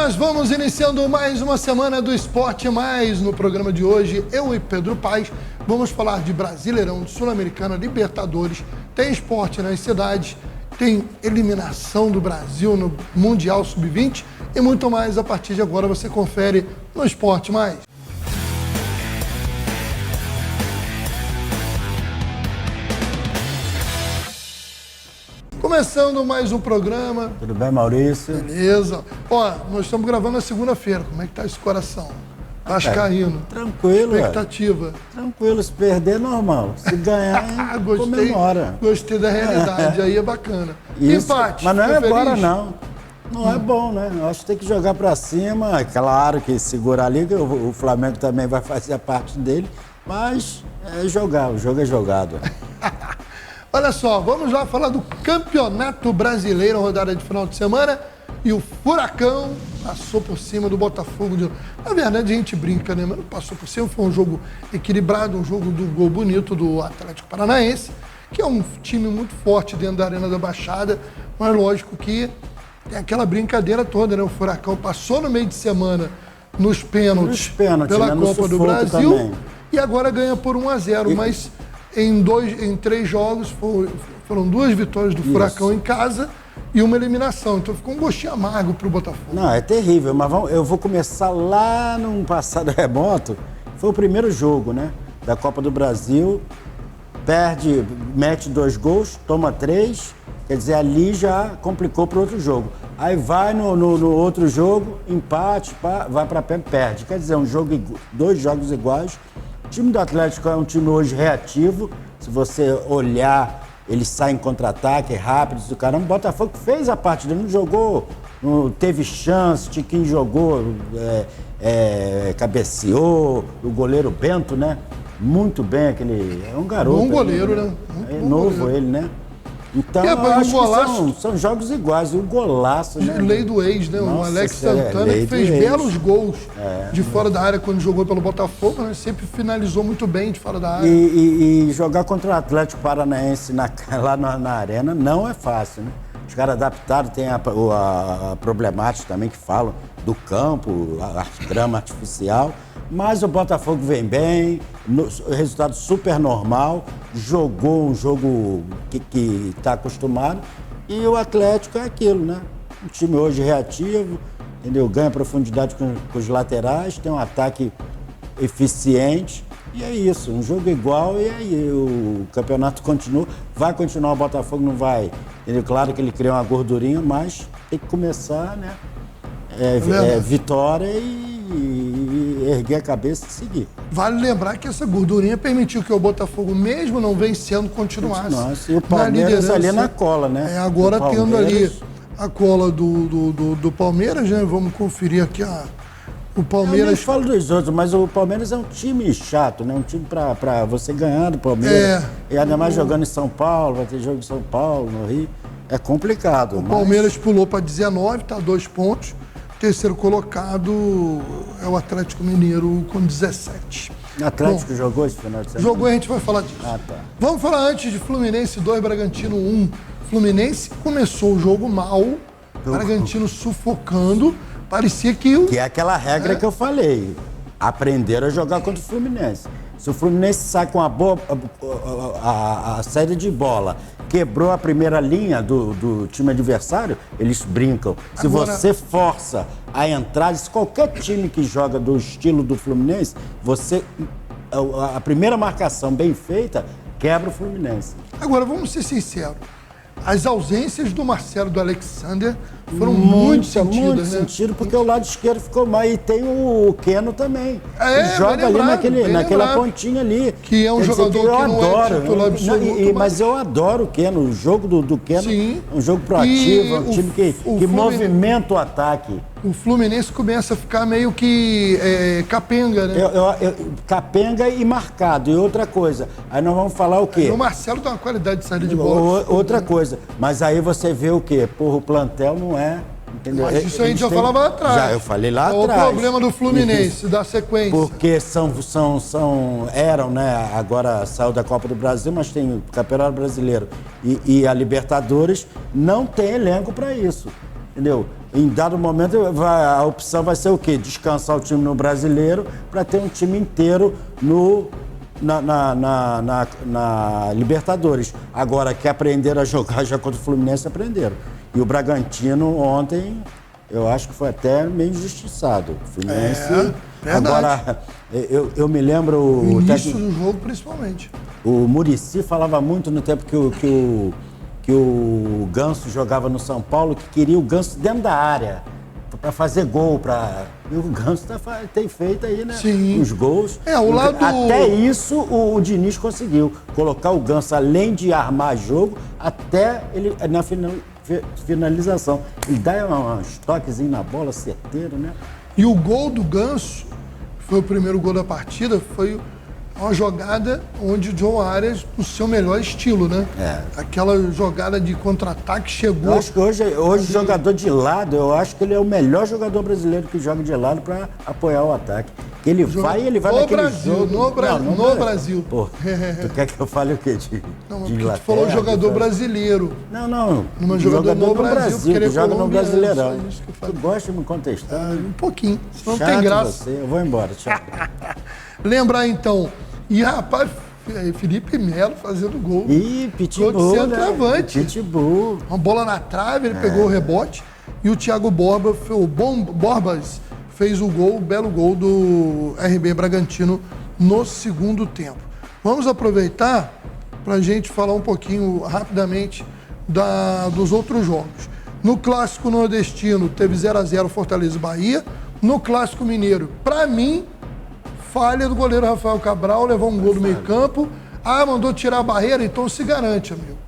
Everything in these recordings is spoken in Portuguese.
Nós vamos iniciando mais uma semana do Esporte Mais. No programa de hoje, eu e Pedro Paes vamos falar de Brasileirão, de Sul-Americana, Libertadores, tem esporte nas cidades, tem eliminação do Brasil no Mundial Sub-20 e muito mais. A partir de agora você confere no Esporte Mais. Começando mais um programa. Tudo bem, Maurício? Beleza. Ó, nós estamos gravando na segunda-feira. Como é que tá esse coração? Vascaíno. Tranquilo, expectativa. Tranquilo, se perder, normal. Se ganhar, comemora. Gostei da realidade, aí é bacana. Isso. Empate. Mas não é agora, feliz? não. Não é bom, né? Eu acho que tem que jogar pra cima. É claro que segurar ali, que o Flamengo também vai fazer a parte dele. Mas é jogar, o jogo é jogado. Olha só, vamos lá falar do Campeonato Brasileiro, rodada de final de semana. E o Furacão passou por cima do Botafogo. Na verdade, a gente brinca, né? Mas não passou por cima, foi um jogo equilibrado, um jogo do gol bonito do Atlético Paranaense, que é um time muito forte dentro da Arena da Baixada, mas lógico que tem aquela brincadeira toda, né? O Furacão passou no meio de semana nos pênaltis pela né? Copa do Brasil também. E agora ganha por 1-0, mas em 3 jogos foram 2 vitórias do Furacão em casa e uma eliminação. Então ficou um gostinho amargo pro Botafogo. Não, é terrível, mas eu vou começar lá num passado remoto. Foi o primeiro jogo, né? Da Copa do Brasil. Mete 2 gols, toma 3. Quer dizer, ali já complicou pro outro jogo. Aí vai no outro jogo, empate, vai pra pé, perde. Quer dizer, 2 jogos iguais. O time do Atlético é um time hoje reativo. Se você olhar, ele sai em contra-ataque, rápido, do caramba. O Botafogo fez a parte dele, não jogou, não teve chance, Tiquinho jogou, cabeceou, o goleiro Bento, né? Muito bem, é um garoto. Bom goleiro, né? É novo ele, né? Então, eu acho que são jogos iguais. E o golaço, né? Lei do ex, né? Nossa, o Alex Santana, que fez belos gols de fora da área quando jogou pelo Botafogo, né? Sempre finalizou muito bem de fora da área. E jogar contra o Atlético Paranaense lá na arena não é fácil, né? Os caras adaptaram, tem a problemática também que falam do campo, a grama artificial. Mas o Botafogo vem bem, resultado super normal, jogou um jogo que está acostumado, e o Atlético é aquilo, né? Um time hoje reativo, entendeu? Ganha profundidade com os laterais, tem um ataque eficiente, e é isso, um jogo igual, e aí o campeonato continua, vai continuar, o Botafogo não vai, entendeu? Claro que ele criou uma gordurinha, mas tem que começar, né? Vitória e erguer a cabeça e seguir. Vale lembrar que essa gordurinha permitiu que o Botafogo, mesmo não vencendo, continuasse. E o Palmeiras ali na cola, né? Agora tendo ali a cola do Palmeiras, né? Vamos conferir aqui o Palmeiras. Eu nem falo dos outros, mas o Palmeiras é um time chato, né? Um time pra você ganhar do Palmeiras. E ainda mais jogando em São Paulo, vai ter jogo em São Paulo, no Rio. É complicado. O Palmeiras pulou para 19, tá 2 pontos. Terceiro colocado é o Atlético Mineiro com 17. O Atlético jogou esse final de semana? Jogou, a gente vai falar disso. Tá. Vamos falar antes de Fluminense 2, Bragantino 1. Fluminense começou o jogo mal, Bragantino sufocando, parecia que... Que é aquela regra que eu falei, aprenderam a jogar contra o Fluminense. Se o Fluminense sai com a saída de bola, quebrou a primeira linha do time adversário, eles brincam. Se você força a entrada, se qualquer time que joga do estilo do Fluminense, a primeira marcação bem feita, quebra o Fluminense. Agora, vamos ser sinceros. As ausências do Marcelo e do Alexander foram muito sentidas, muito né? sentido, porque o lado esquerdo ficou mal. E tem o Keno também. Que joga ali naquela pontinha ali. Que é um jogador que eu adoro. Mas eu adoro o Keno. O jogo do Keno Sim. é um jogo proativo, é um time que movimenta o ataque. O Fluminense começa a ficar meio que capenga, né? Capenga e marcado. E outra coisa, aí nós vamos falar o quê? O Marcelo tem uma qualidade de saída de bola. Outra coisa, mas aí você vê o quê? Porra, o plantel não é... Entendeu? Mas isso a gente já falava lá atrás. Já, eu falei lá atrás. O problema do Fluminense, da sequência. Porque eram, né? Agora saiu da Copa do Brasil, mas tem o Campeonato Brasileiro e a Libertadores, não tem elenco para isso. entendeu? Em dado momento, a opção vai ser o quê? Descansar o time no Brasileiro para ter um time inteiro na Libertadores. Agora, que aprenderam a jogar já contra o Fluminense, aprenderam. E o Bragantino ontem, eu acho que foi até meio injustiçado. O Fluminense... Agora, eu me lembro... O início do jogo, principalmente. O Muricy falava muito no tempo que o Ganso jogava no São Paulo, que queria o Ganso dentro da área, para fazer gol. E o Ganso tem feito aí, né? Sim. Os gols. O lado... Até isso o Diniz conseguiu. Colocar o Ganso, além de armar jogo, até ele na finalização. Ele dá uns toquezinhos na bola, certeiro, né? E o gol do Ganso, foi o primeiro gol da partida, foi uma jogada onde o John Arias, no seu melhor estilo, né? Aquela jogada de contra-ataque chegou... Eu acho que hoje jogador de lado, eu acho que ele é o melhor jogador brasileiro que joga de lado para apoiar o ataque. Ele vai naquele Brasil, jogo... No Brasil. Pô, tu quer que eu fale o quê? De Inglaterra? Tu falou jogador brasileiro. Não. Um jogador no Brasil que joga no Brasileirão. Que tu gosta de me contestar? Um pouquinho, senão não Chato tem graça. Você. Eu vou embora, tchau. Lembrar então, rapaz, Felipe Melo fazendo gol. Pitbull, gol de centroavante. Pitbull. Uma bola na trave, ele pegou o rebote. E o Thiago Borbas fez o belo gol do RB Bragantino no segundo tempo. Vamos aproveitar para a gente falar um pouquinho rapidamente dos outros jogos. No Clássico Nordestino, teve 0x0 Fortaleza e Bahia. No Clássico Mineiro, para mim, falha do goleiro Rafael Cabral, levou um gol do meio campo. Mandou tirar a barreira, então se garante, amigo.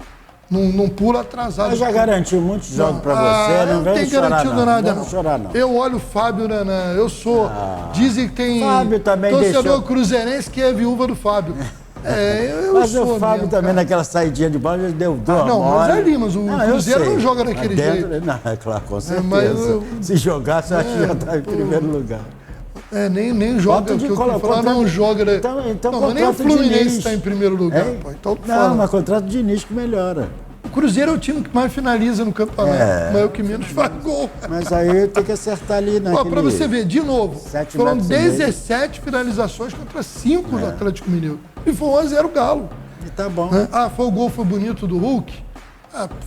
Não pula atrasado. Eu já garantiu muitos jogos pra você, não vem chorar não. Nada, não. Chorar, não. Eu olho o Fábio, eu sou... Dizem que tem Fábio também torcedor cruzeirense que é viúva do Fábio. Mas sou o Fábio mesmo, também, cara. naquela saidinha de bola, ele deu duas Não, mas é ali, mas o Cruzeiro não joga daquele jeito. Não, é claro, com certeza. Se jogasse, eu acho que já tá em primeiro lugar. Nem joga, porque o que falar não joga... Então não, mas nem o Fluminense está em primeiro lugar, pô. Então, mas contrato de Diniz que melhora. O Cruzeiro é o time que mais finaliza no campeonato, mas é o que menos faz gol. Mas aí tem que acertar ali naquele... Pra você ver, de novo, foram 17 meio. finalizações contra 5 do Atlético Mineiro. E foi 1x0 Galo. E tá bom. O gol foi bonito do Hulk?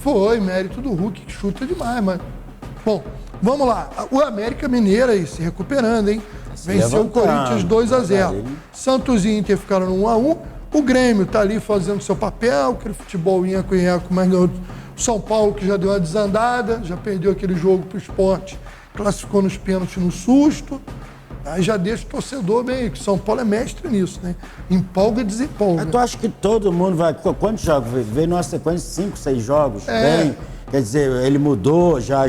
Foi, mérito do Hulk, que chuta demais, mas... Bom, vamos lá. O América Mineiro aí se recuperando, hein? Venceu o Corinthians 2x0. Santos e Inter ficaram no 1x1. O Grêmio tá ali fazendo seu papel, aquele futebol inhaco, mas o São Paulo que já deu uma desandada, já perdeu aquele jogo pro Sport, classificou nos pênaltis no susto. Aí já deixa o torcedor bem, que São Paulo é mestre nisso, né? Empolga e desempolga. Tu acha que todo mundo vai... Quantos jogos? Veio numa sequência 5, 6 jogos, bem... Quer dizer, ele mudou, já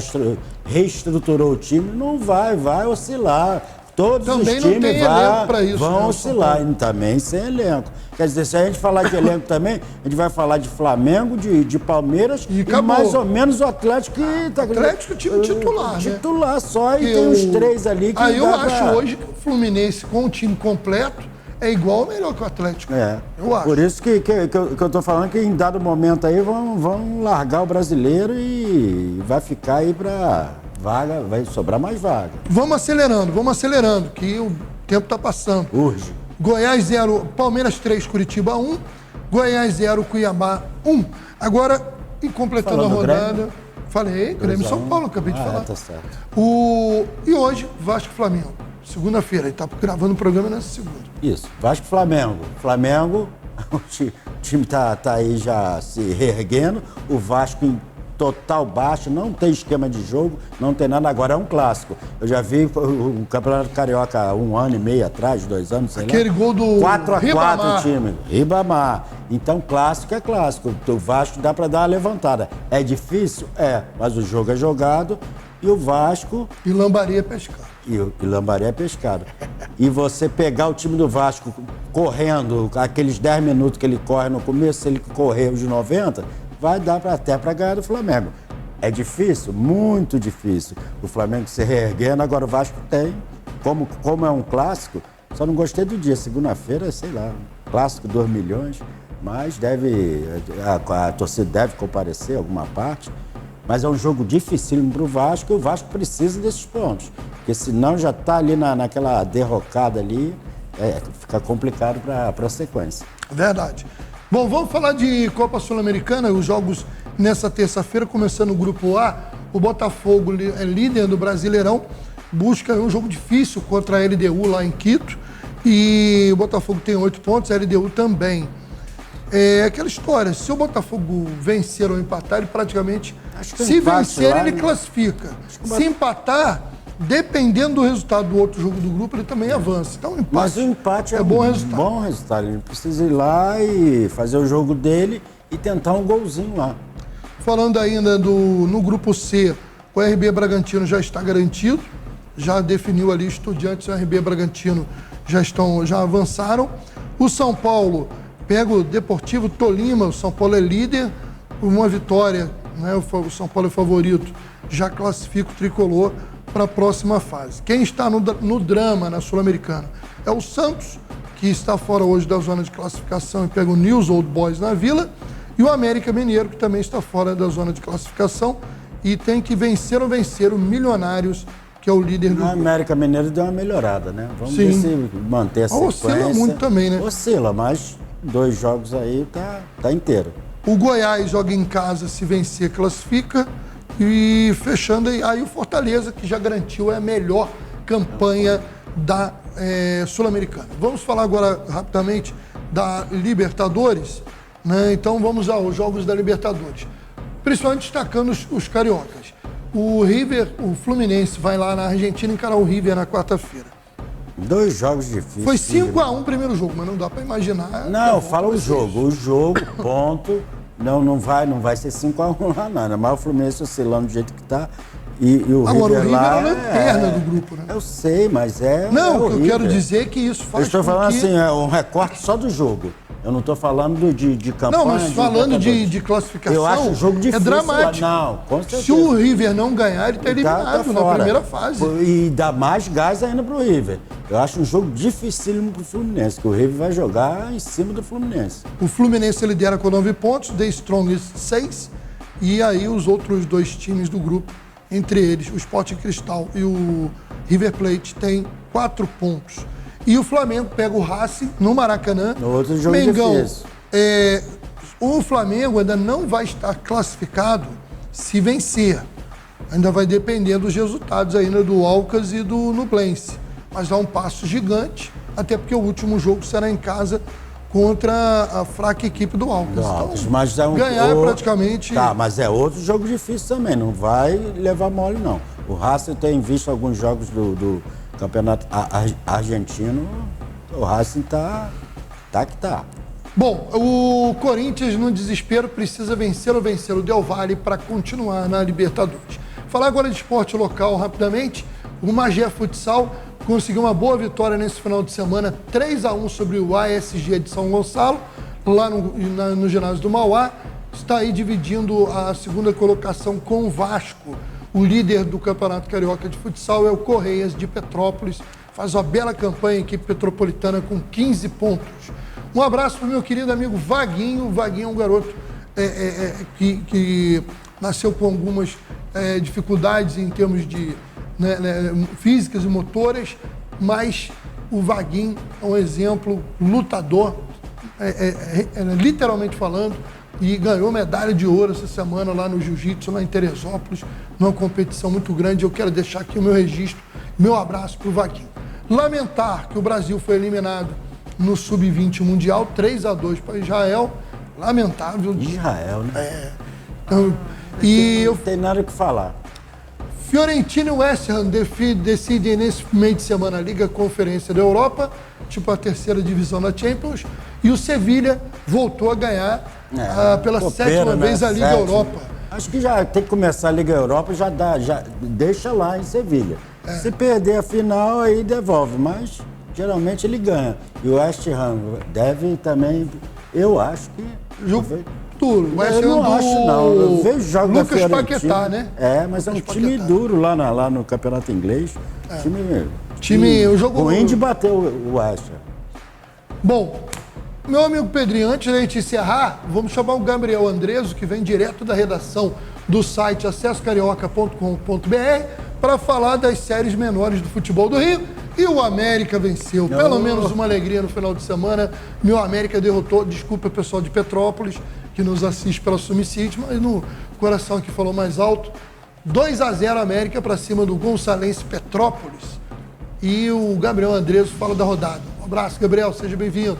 reestruturou o time, não vai oscilar. Todos também os times vão oscilar, e também sem elenco. Quer dizer, se a gente falar de elenco também, a gente vai falar de Flamengo, de Palmeiras e mais ou menos o Atlético que tá... Atlético time titular, né? Titular só, e tem uns 3 ali que... eu acho hoje que o Fluminense com o time completo é igual ou melhor que o Atlético. Eu acho. Por isso que eu tô falando que em dado momento aí vão largar o brasileiro e vai ficar aí pra... vaga, vai sobrar mais vaga. Vamos acelerando, que o tempo tá passando. Urge. Goiás 0, Palmeiras 3, Curitiba 1, Goiás 0, Cuiabá 1. Agora, e completando a rodada... Falei, Grêmio São Paulo, acabei de falar. Tá certo. E hoje, Vasco e Flamengo. Segunda-feira, ele tá gravando o programa nessa segunda. Isso, Vasco e Flamengo. Flamengo, o time tá aí já se reerguendo, o Vasco em total baixo, não tem esquema de jogo, não tem nada. Agora é um clássico. Eu já vi o Campeonato Carioca 1 ano e meio atrás, 2 anos, sei lá. Aquele gol do 4x4 o time. Ribamar. Então, clássico é clássico. O Vasco dá para dar uma levantada. É difícil? É. Mas o jogo é jogado e o Vasco... E Lambari é pescado. E Lambari é pescado. E você pegar o time do Vasco correndo, aqueles 10 minutos que ele corre no começo, se ele correr os 90... vai dar até para ganhar do Flamengo. É difícil? Muito difícil. O Flamengo se reerguendo, agora o Vasco tem. Como é um clássico, só não gostei do dia. Segunda-feira, sei lá, clássico 2 milhões, mas a torcida deve comparecer alguma parte. Mas é um jogo dificílimo para o Vasco e o Vasco precisa desses pontos. Porque senão já está ali naquela derrocada ali, fica complicado para a sequência. Verdade. Bom, vamos falar de Copa Sul-Americana, os jogos nessa terça-feira, começando o Grupo A. O Botafogo é líder do Brasileirão, busca um jogo difícil contra a LDU lá em Quito. E o Botafogo tem 8 pontos, a LDU também. É aquela história, se o Botafogo vencer ou empatar, ele praticamente... Se vencer, ele classifica. Se empatar, dependendo do resultado do outro jogo do grupo, ele também avança. Então, o empate, mas o empate é bom resultado. Ele precisa ir lá e fazer o jogo dele e tentar um golzinho lá. Falando ainda no grupo C, o RB Bragantino já está garantido. Já definiu ali Estudiantes e o RB Bragantino já avançaram. O São Paulo pega o Deportivo Tolima, o São Paulo é líder, uma vitória, né, o São Paulo é favorito, já classifica o tricolor para a próxima fase. Quem está no drama na Sul-Americana é o Santos, que está fora hoje da zona de classificação e pega o News Old Boys na Vila, e o América Mineiro, que também está fora da zona de classificação e tem que vencer o Milionários, que é o líder do grupo. O América Mineiro deu uma melhorada, né? Vamos ver se manter a sequência. Oscila muito também, né? Oscila, mas 2 jogos aí tá inteiro. O Goiás joga em casa, se vencer, classifica. E fechando aí o Fortaleza, que já garantiu a melhor campanha da Sul-Americana. Vamos falar agora rapidamente da Libertadores, né? Então vamos aos jogos da Libertadores. Principalmente destacando os cariocas. O Fluminense vai lá na Argentina encarar o River na quarta-feira. 2 jogos difíceis. Foi 5-1 o primeiro jogo, mas não dá para imaginar. Não, fala o jogo. O jogo, ponto. Não vai ser 5-1 lá, nada. Mas o Fluminense oscilando do jeito que tá. E o agora, River o River lá é a lanterna do grupo, né? Eu sei, mas Não, o o que eu quero dizer é que isso faz. Eu estou falando assim, é um recorte só do jogo. Eu não estou falando de campanha. Não, mas falando de classificação, eu acho o jogo difícil. É dramático. Não, com certeza. Se o River não ganhar, ele está eliminado na primeira fase. E dá mais gás ainda para o River. Eu acho um jogo dificílimo para o Fluminense, que o River vai jogar em cima do Fluminense. O Fluminense lidera com 9 pontos, The Strongest 6, e aí os outros 2 times do grupo, entre eles o Sporting Cristal e o River Plate, têm 4 pontos. E o Flamengo pega o Racing no Maracanã. No outro jogo Mengão, difícil. O Flamengo ainda não vai estar classificado se vencer. Ainda vai depender dos resultados ainda do Alcas e do Nublense. Mas dá um passo gigante, até porque o último jogo será em casa contra a fraca equipe do Alcas. Então, mas ganhar praticamente... Tá, mas é outro jogo difícil também, não vai levar mole não. O Racing tem visto alguns jogos do Campeonato Argentino, o Racing tá que tá. Bom, o Corinthians, no desespero, precisa vencer o Del Valle para continuar na Libertadores. Falar agora de esporte local rapidamente. O Magé Futsal conseguiu uma boa vitória nesse final de semana, 3-1 sobre o ASG de São Gonçalo, lá no ginásio do Mauá. Está aí dividindo a segunda colocação com o Vasco. O líder do Campeonato Carioca de Futsal é o Correias de Petrópolis. Faz uma bela campanha, a equipe petropolitana com 15 pontos. Um abraço para o meu querido amigo Vaguinho. O Vaguinho é um garoto que nasceu com algumas dificuldades em termos de físicas e motoras, mas o Vaguinho é um exemplo lutador, literalmente falando, e ganhou medalha de ouro essa semana lá no Jiu-Jitsu, lá em Teresópolis, numa competição muito grande. Eu quero deixar aqui o meu registro, meu abraço para o Vaguinho. Lamentar que o Brasil foi eliminado no Sub-20 Mundial, 3-2 para Israel. Lamentável. Israel, né? Então, não tem nada o que falar. Fiorentina e West Ham decidem nesse meio de semana a Liga Conferência da Europa, tipo a 3ª divisão da Champions, e o Sevilha voltou a ganhar pela 7ª vez a Liga Europa. Acho que já tem que começar a Liga Europa, já deixa lá em Sevilha. Se perder a final, aí devolve, mas geralmente ele ganha. E o West Ham deve também, eu acho que... Jogo duro. Eu não acho, não. Eu vejo jogos da Lucas Paquetá, né? Mas é um time duro lá no campeonato inglês. O jogo ruim de bater o West Ham. Bom, meu amigo Pedrinho, antes da gente encerrar, vamos chamar o Gabriel Andreso, que vem direto da redação do site acessocarioca.com.br para falar das séries menores do futebol do Rio. E o América venceu, pelo menos uma alegria no final de semana. Meu América derrotou, desculpa pessoal de Petrópolis, que nos assiste pela Sumicite, mas no coração que falou mais alto, 2-0 América para cima do Gonçalense Petrópolis. E o Gabriel Andreso fala da rodada. Um abraço, Gabriel, seja bem-vindo.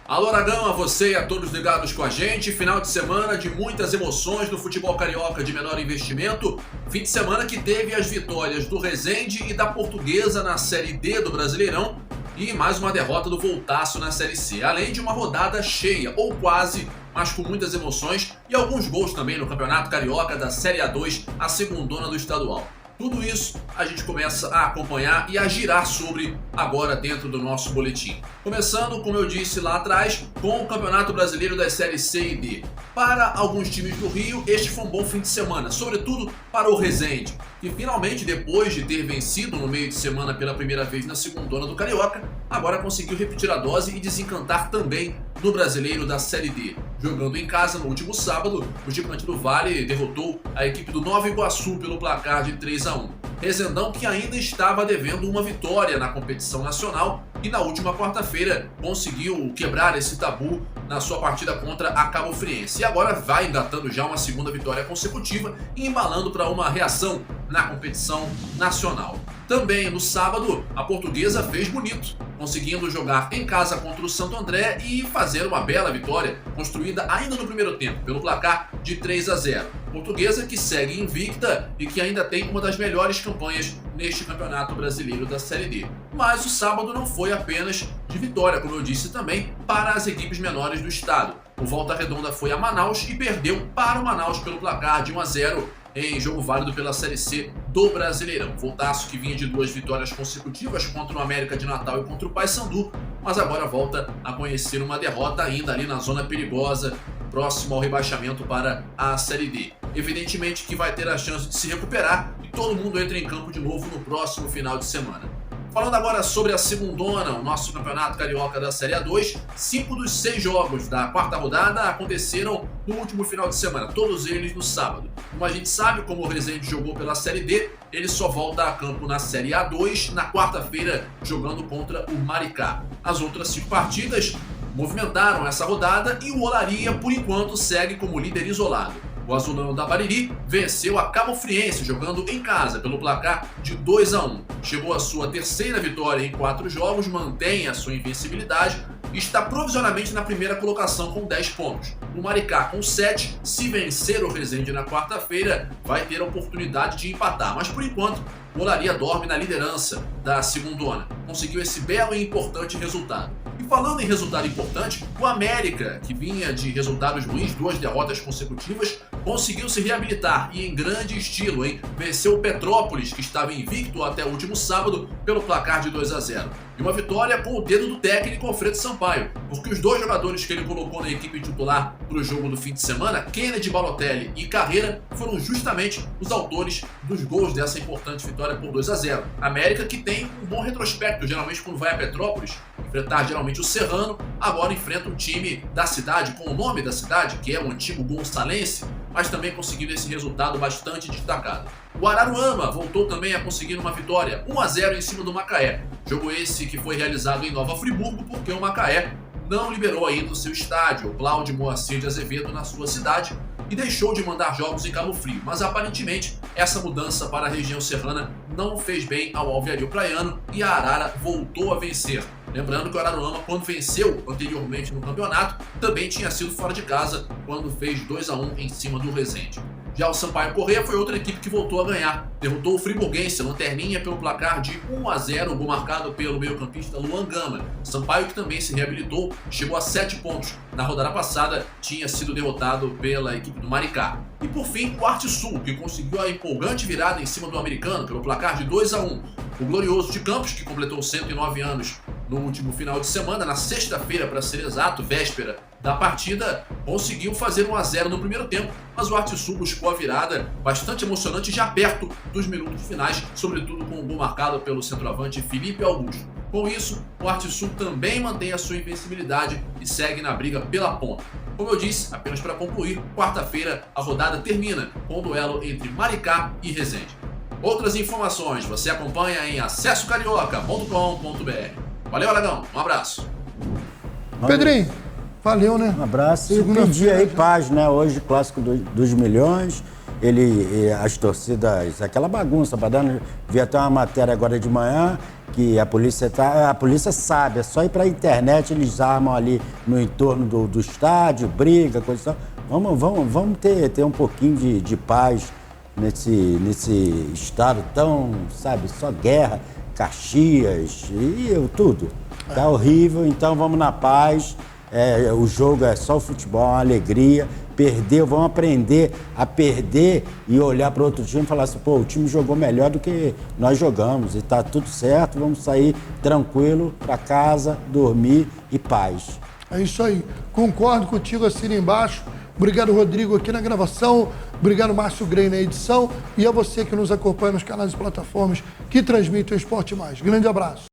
Alô, Aragão, a você e a todos ligados com a gente. Final de semana de muitas emoções do futebol carioca de menor investimento. Fim de semana que teve as vitórias do Resende e da Portuguesa na Série D do Brasileirão e mais uma derrota do Voltaço na Série C. Além de uma rodada cheia, ou quase, mas com muitas emoções e alguns gols também no Campeonato Carioca da Série A2, a segundona do estadual. Tudo isso a gente começa a acompanhar e a girar sobre agora dentro do nosso boletim. Começando, como eu disse lá atrás, com o Campeonato Brasileiro das séries C e D. Para alguns times do Rio, este foi um bom fim de semana, sobretudo para o Resende, que finalmente, depois de ter vencido no meio de semana pela primeira vez na segundona do Carioca, agora conseguiu repetir a dose e desencantar também no Brasileiro da Série D. Jogando em casa no último sábado, o Gigante do Vale derrotou a equipe do Nova Iguaçu pelo placar de 3-1. Resendão que ainda estava devendo uma vitória na competição nacional e na última quarta-feira conseguiu quebrar esse tabu na sua partida contra a Cabo Friense. E agora vai engatando já uma segunda vitória consecutiva e embalando para uma reação na competição nacional. Também no sábado, a Portuguesa fez bonito, conseguindo jogar em casa contra o Santo André e fazer uma bela vitória, construída ainda no primeiro tempo, pelo placar de 3-0. Portuguesa que segue invicta e que ainda tem uma das melhores campanhas neste Campeonato Brasileiro da Série D. Mas o sábado não foi apenas de vitória, como eu disse também, para as equipes menores do estado. O Volta Redonda foi a Manaus e perdeu para o Manaus pelo placar de 1-0 em jogo válido pela Série C do Brasileirão. Voltaço que vinha de 2 vitórias consecutivas contra o América de Natal e contra o Paysandu, mas agora volta a conhecer uma derrota ainda ali na zona perigosa, próximo ao rebaixamento para a Série D. Evidentemente que vai ter a chance de se recuperar e todo mundo entra em campo de novo no próximo final de semana. Falando agora sobre a segundona, o nosso Campeonato Carioca da Série A2, 5 dos 6 jogos da quarta rodada aconteceram no último final de semana, todos eles no sábado. Como a gente sabe, como o Resende jogou pela Série D, ele só volta a campo na Série A2 na quarta-feira, jogando contra o Maricá. As outras 5 partidas movimentaram essa rodada e o Olaria, por enquanto, segue como líder isolado. O azulão da Bariri venceu a Cabo Friense jogando em casa pelo placar de 2-1. Chegou à sua terceira vitória em 4 jogos, mantém a sua invencibilidade e está provisoriamente na primeira colocação com 10 pontos. O Maricá com 7, se vencer o Resende na quarta-feira, vai ter a oportunidade de empatar. Mas por enquanto, o Olaria dorme na liderança da segundona. Conseguiu esse belo e importante resultado. E falando em resultado importante, o América, que vinha de resultados ruins, 2 derrotas consecutivas, conseguiu se reabilitar e em grande estilo, hein? Venceu o Petrópolis, que estava invicto até o último sábado, pelo placar de 2-0. E uma vitória com o dedo do técnico Alfredo Sampaio, porque os 2 jogadores que ele colocou na equipe titular para o jogo do fim de semana, Kennedy Balotelli e Carreira, foram justamente os autores dos gols dessa importante vitória por 2-0. América que tem um bom retrospecto, geralmente quando vai a Petrópolis, enfrentar geralmente o Serrano, agora enfrenta um time da cidade, com o nome da cidade, que é o antigo Gonçalense, mas também conseguindo esse resultado bastante destacado. O Araruama voltou também a conseguir uma vitória, 1-0 em cima do Macaé. Jogo esse que foi realizado em Nova Friburgo, porque o Macaé não liberou ainda o seu estádio, o Cláudio Moacir de Azevedo, na sua cidade, e deixou de mandar jogos em Cabo Frio. Mas aparentemente essa mudança para a região serrana não fez bem ao Alveario Praiano e a Arara voltou a vencer. Lembrando que o Araruama, quando venceu anteriormente no campeonato, também tinha sido fora de casa quando fez 2-1 em cima do Resende. Já o Sampaio Corrêa foi outra equipe que voltou a ganhar. Derrotou o Friburguense, Lanterninha, pelo placar de 1-0, gol marcado pelo meio-campista Luan Gama. Sampaio, que também se reabilitou, chegou a 7 pontos. Na rodada passada, tinha sido derrotado pela equipe do Maricá. E por fim, o Arte Sul, que conseguiu a empolgante virada em cima do Americano, pelo placar de 2-1. O Glorioso de Campos, que completou 109 anos no último final de semana, na sexta-feira, para ser exato, véspera da partida, conseguiu fazer 1-0 no primeiro tempo, mas o Arte Sul buscou a virada bastante emocionante já perto dos minutos finais, sobretudo com o gol marcado pelo centroavante Felipe Augusto. Com isso, o Arte Sul também mantém a sua invencibilidade e segue na briga pela ponta. Como eu disse, apenas para concluir, quarta-feira a rodada termina com o duelo entre Maricá e Resende. Outras informações você acompanha em acessocarioca.com.br. Valeu, Aragão. Um abraço. Pedrinho, valeu, né? Um abraço e pedir aí paz, né? Hoje, clássico dos milhões, as torcidas, aquela bagunça, vi até uma matéria agora de manhã, que a polícia sabe, é só ir pra internet, eles armam ali no entorno do estádio, briga, coisa assim. Vamos ter um pouquinho de paz nesse estado tão, sabe, só guerra, Caxias e tudo. Tá horrível, então vamos na paz. O jogo é só o futebol, uma alegria. Perdeu, vamos aprender a perder e olhar para outro time e falar assim, pô, o time jogou melhor do que nós jogamos e tá tudo certo, vamos sair tranquilo para casa, dormir e paz. É isso aí. Concordo contigo, assina embaixo. Obrigado, Rodrigo, aqui na gravação. Obrigado, Márcio Grey, na edição. E a você que nos acompanha nos canais e plataformas que transmitem o Esporte Mais. Grande abraço.